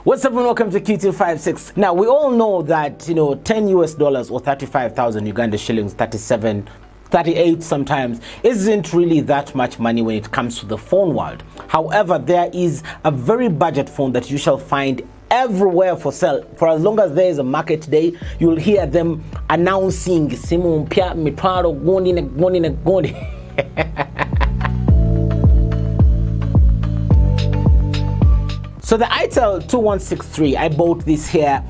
What's up and welcome to Q256. Now we all know that 10 US dollars or 35,000 Uganda shillings, 37, 38 sometimes, isn't really that much money when it comes to the phone world. However, there is a very budget phone that you shall find everywhere for sale. For as long as there is a market day, you'll hear them announcing simu mpya mitwaro gondi. So the Itel 2163, I bought this here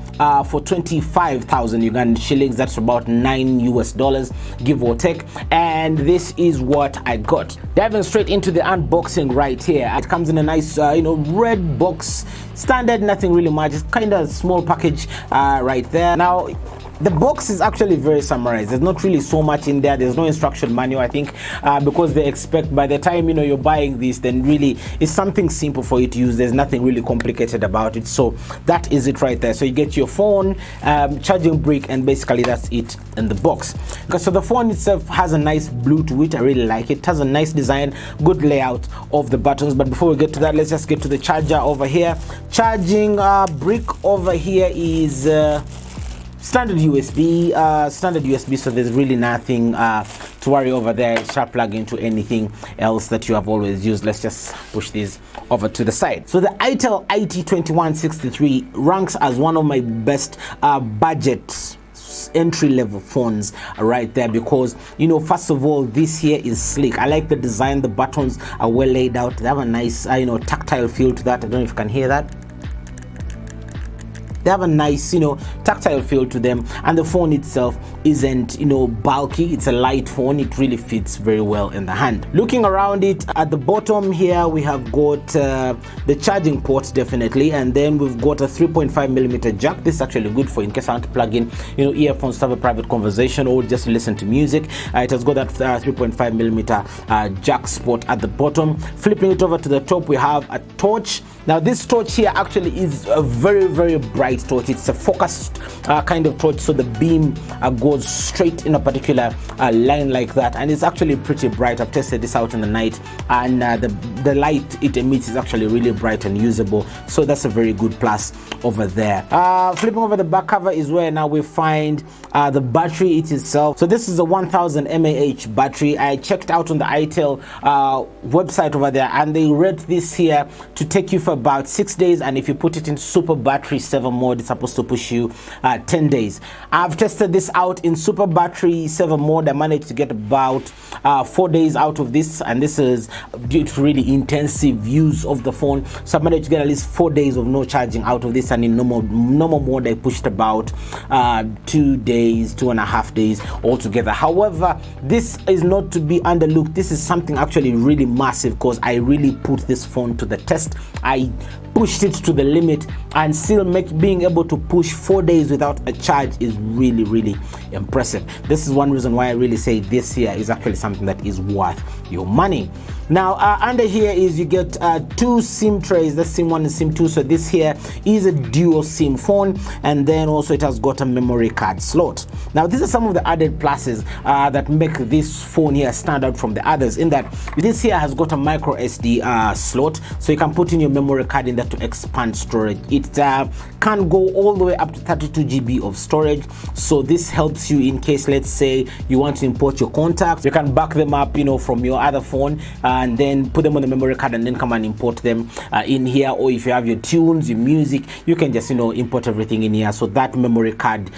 for 25,000 Ugandan shillings. That's about 9 US dollars, give or take. And this is what I got. Diving straight into the unboxing right here. It comes in a nice, red box, standard, nothing really much. It's kind of small package right there. Now, the box is actually very summarized. There's not really so much in there. There's no instruction manual, I think, because they expect by the time you're buying this, then really it's something simple for you to use. There's nothing really complicated about it. So that is it right there. So you get your phone, charging brick, and basically that's it in the box. So the phone itself has a nice blue to it. I really like it. It has a nice design, good layout of the buttons. But before we get to that, let's just get to the charger over here. Charging brick over here is standard USB, so there's really nothing to worry over there. It shall plug into anything else that you have always used. Let's just push these over to the side. So the Itel IT2163 ranks as one of my best budget entry-level phones right there, because first of all, this here is sleek. I like the design. The buttons are well laid out. They have a nice tactile feel to that. I don't know if you can hear that. They have a nice, tactile feel to them, and the phone itself isn't, bulky. It's a light phone. It really fits very well in the hand. Looking around it, at the bottom here, we have got the charging port, definitely, and then we've got a 3.5mm jack. This is actually good for in case I want to plug in, earphones to have a private conversation or just listen to music. It has got that 3.5mm jack spot at the bottom. Flipping it over to the top, we have a torch. Now, this torch here actually is a very, very bright torch. It's a focused kind of torch, so the beam goes straight in a particular line like that, and it's actually pretty bright. I've tested this out in the night, and the light it emits is actually really bright and usable, so that's a very good plus over there. Flipping over the back cover is where now we find the battery itself. So this is a 1000 mAh battery. I checked out on the Itel website over there, and they rate this here to take you for about 6 days, and if you put it in super battery 7 mode, it's supposed to push you 10 days. I've tested this out in super battery 7 mode. I managed to get about 4 days out of this, and this is due to really intensive use of the phone, so I managed to get at least 4 days of no charging out of this, and in normal mode I pushed about 2 days, 2.5 days altogether. However, this is not to be underlooked. This is something actually really massive, because I really put this phone to the test. I pushed it to the limit, and still being able to push 4 days without a charge is really, really impressive. This is one reason why I really say this here is actually something that is worth your money. Now, under here is you get 2 SIM trays, the SIM 1 and SIM 2. So this here is a dual SIM phone, and then also it has got a memory card slot. Now, these are some of the added pluses that make this phone here stand out from the others, in that this here has got a micro SD slot, so you can put in your memory card in there to expand storage. It can go all the way up to 32 GB of storage, so this helps you in case, let's say, you want to import your contacts. You can back them up from your other phone and then put them on the memory card and then come and import them in here. Or if you have your tunes, your music, you can just import everything in here. So that memory card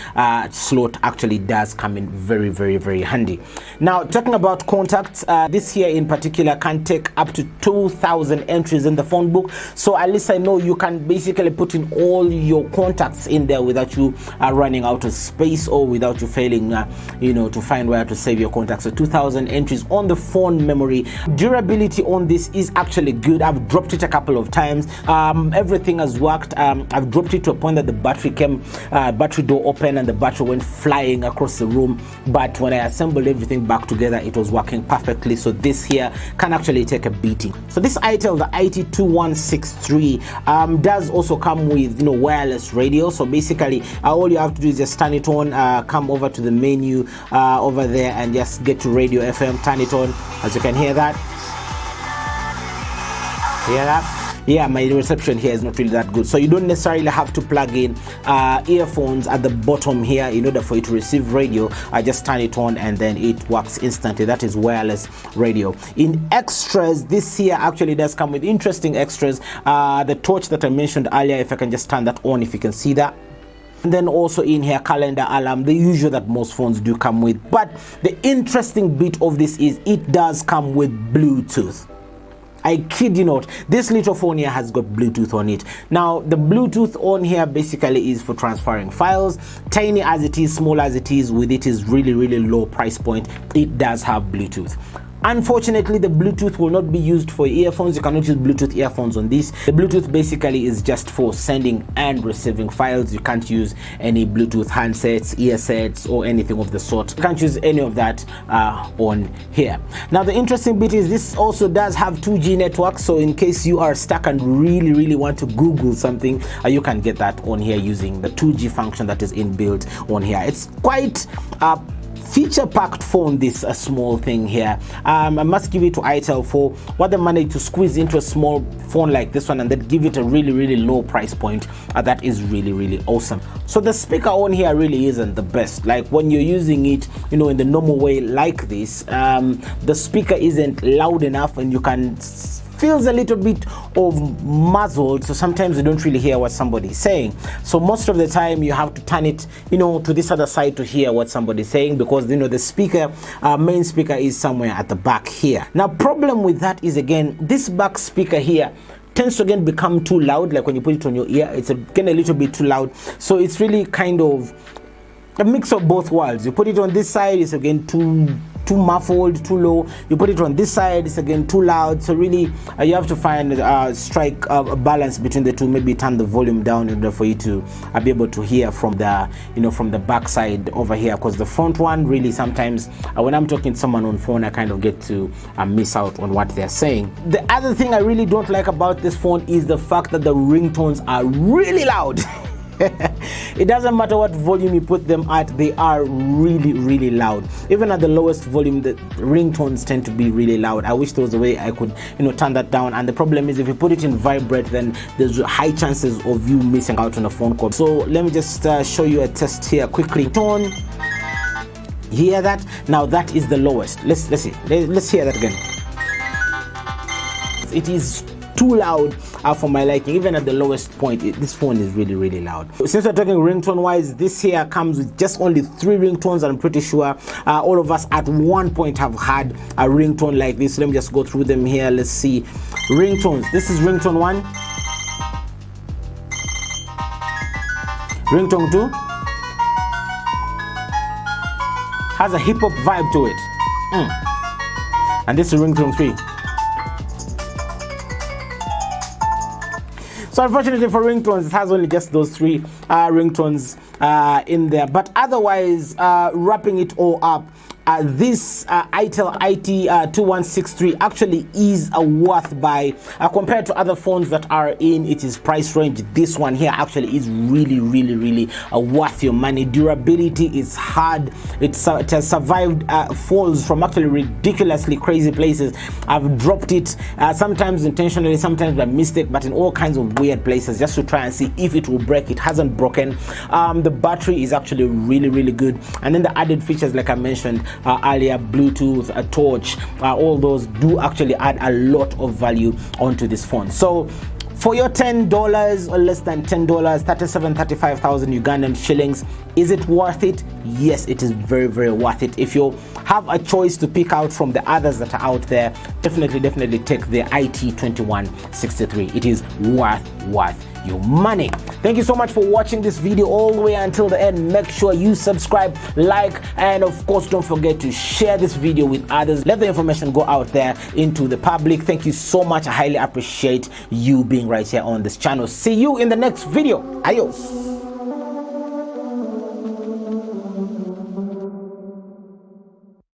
slot actually does come in very, very, very handy. Now, talking about contacts, this here in particular can take up to 2,000 entries in the phone book, so at least I know you can basically put in all your contacts in there without you running out of space, or without you failing to find where to save your contacts. So 2,000 entries on the phone memory. Durability on this is actually good. I've dropped it a couple of times. Everything has worked. I've dropped it to a point that the battery door opened and the battery went flying across the room, but when I assembled everything back together, it was working perfectly. So this here can actually take a beating. So this Itel, the IT2163, does also come with wireless radio. So basically all you have to do is just turn it on, come over to the menu over there, and just get to radio FM, turn it on. As you can hear that, yeah, my reception here is not really that good. So you don't necessarily have to plug in earphones at the bottom here in order for you to receive radio. I just turn it on and then it works instantly. That is wireless radio. In extras, this here actually does come with interesting extras. The torch that I mentioned earlier, if I can just turn that on, if you can see that. And then also in here, calendar, alarm, the usual that most phones do come with. But the interesting bit of this is it does come with Bluetooth. I kid you not, this little phone here has got Bluetooth on it. Now, the Bluetooth on here basically is for transferring files. Tiny as it is, small as it is, with it is really, really low price point. It does have Bluetooth. Unfortunately, the Bluetooth will not be used for earphones. You cannot use Bluetooth earphones on this. The Bluetooth basically is just for sending and receiving files. You can't use any Bluetooth handsets, earsets, or anything of the sort. You can't use any of that on here. Now, the interesting bit is this also does have 2G network. So in case you are stuck and really, really want to Google something, you can get that on here using the 2G function that is inbuilt on here. It's quite feature-packed phone, this a small thing here. I must give it to Itel for what they managed to squeeze into a small phone like this one and then give it a really, really low price point. That is really, really awesome. So the speaker on here really isn't the best. Like when you're using it, you know, in the normal way like this, the speaker isn't loud enough and you can feels a little bit of muzzled, so sometimes you don't really hear what somebody's saying. So most of the time you have to turn it, you know, to this other side to hear what somebody's saying, because you know the speaker, main speaker is somewhere at the back here. Now, problem with that is, again, this back speaker here tends to again become too loud. Like when you put it on your ear, it's again a little bit too loud. So it's really kind of a mix of both worlds. You put it on this side, it's again too muffled, too low. You put it on this side, it's again too loud. So really you have to find strike a balance between the two. Maybe turn the volume down in order for you to be able to hear from the, you know, from the back side over here, because the front one really sometimes when I'm talking to someone on phone, I kind of get to miss out on what they're saying. The other thing I really don't like about this phone is the fact that the ringtones are really loud. It doesn't matter what volume you put them at, they are really, really loud. Even at the lowest volume, the ringtones tend to be really loud. I wish there was a way I could, you know, turn that down. And the problem is, if you put it in vibrate, then there's high chances of you missing out on a phone call. So let me just show you a test here quickly. Tone, hear that? Now that is the lowest. Let's see. Let's hear that again. It is too loud for my liking. Even at the lowest point, this phone is really, really loud. Since we're talking ringtone wise, this here comes with just only 3 ringtones. I'm pretty sure all of us at one point have had a ringtone like this. Let me just go through them here. Let's see. Ringtones. This is ringtone 1, ringtone 2 has a hip-hop vibe to it, and this is ringtone 3. So unfortunately for ringtones, it has only just those 3 ringtones in there. But otherwise, wrapping it all up, this Itel IT2163 actually is a worth buy compared to other phones that are in its price range. This one here actually is really, really, really worth your money. Durability is hard. It has survived falls from actually ridiculously crazy places. I've dropped it sometimes intentionally, sometimes by mistake, but in all kinds of weird places just to try and see if it will break. It hasn't broken. The battery is actually really, really good. And then the added features, like I mentioned earlier, Bluetooth, a torch, all those do actually add a lot of value onto this phone. So for your $10 or less than $10, 35,000 Ugandan shillings, is it worth it? Yes, it is very, very worth it. If you have a choice to pick out from the others that are out there, definitely take the IT2163. It is worth your money. Thank you so much for watching this video all the way until the end. Make sure you subscribe, like, and of course don't forget to share this video with others. Let the information go out there into the public. Thank you so much. I highly appreciate you being right here on this channel. See you in the next video. Adios.